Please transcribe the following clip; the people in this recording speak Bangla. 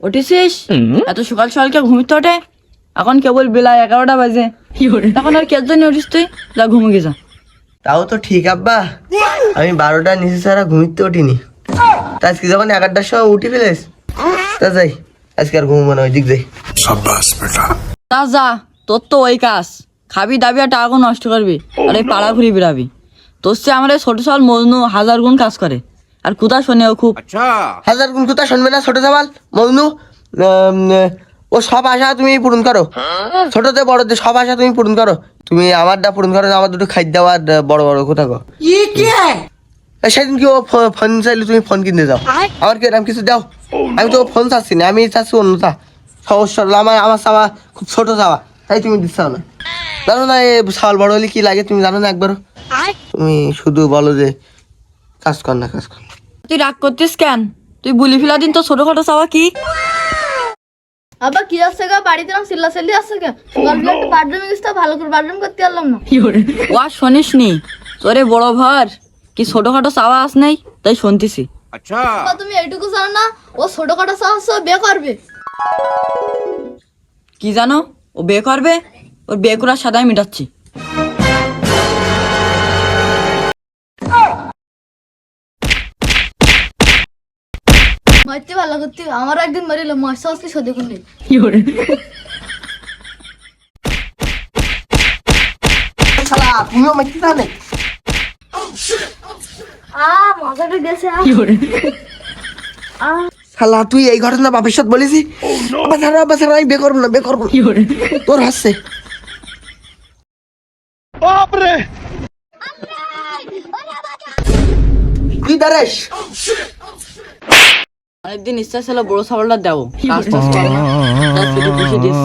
উঠেছিস? এত সকাল সকাল কে ঘুমিতে ওঠে? এখন কেবল বেলা 11টা বাজে। এখন আর কের জন্য উঠিস তুই? যা ঘুমে গেছা। তাও তো ঠিক আব্বা, আমি 12টার নিচে ছাড়া ঘুমিতে উঠিনি। তা আজকে যখন 11টার সময় উঠি ফেলেস, তা যাই আজকে আর ঘুমবো না, ওই দিক যাই। তা যা, তোর তো ওই কাজ, খাবি দাবি আর টাকা নষ্ট করবি আর এই পাড়া ঘুরি বেড়াবি। তোর সে আমার এই ছোট সওয়াল মজনু 1000 গুণ কাজ করে আর কোথা শোনেও খুব। 1000 গুণ কথা শুনবে না ছোট সওয়াল মজনু? ও সব আশা তুমি পূরণ করো, ছোটতে বড়তে সব আশা তুমি পূরণ করো। তুমি আমারটা পূরণ করো না, আমার দুটো খাদ্য দেওয়ার বড় বড় কথা কো। সেদিন কি ও ফোন চাইলে তুমি ফোন কিনতে যাও, আমার কি এরকম কিছু দাও? আমি তো ফোন চাচ্ছি না, আমি চাচ্ছি অন্যটা সমস্যা। আমার চাওয়া খুব ছোট চাওয়া, তাই তুমি দিচ্ছ না। জানো না এ চাওয়াল বড় হলে কি লাগে তুমি জানো না একবারও? তুমি শুধু বলো যে কাজ কর না, কাজ কর। তুই রাগ করতিস কেন? তুই বুলি ফেলা দিন তো ছোটখাটো চাওয়া কি? আবার কি আসছে গা বাড়িতে না চিল্লা চিল্লি আসছে গা? সকালবেলা একটু বাথরুমে গেছিস, ভালো করে বাথরুম করতে পারলাম না। ও আর শোনিস নি? তোরে বড় ভার কি ছোটখাটো চাওয়া আস নাই, তাই শুনতেছি। বাবা, তুমি এইটুকু জানো না ও ছোটখাটো সাহস বিয়ে করবে? কি জানো? ও বিয়ে করবে, ওর বিয়ে করার সাদাই মিটাচ্ছি। মারতে ভালো করতে, আমারও একদিন মারিল, মার সাহস কি সহ্য করলি? শালা তুমিও মাইতে জানে? মজাটা গেছে। শালা তুই এই ঘটনা বাপের সাথে বলেছি? বাবা আমি বিয়ে করবো না, বিয়ে করবো না। তোর হাসছে তুই দাঁড়াস। অনেকদিন ইচ্ছা ছিল বড় ছাগলটা দেবো, কাজ টাজ করে না, তাই ফিরে বসে দিস।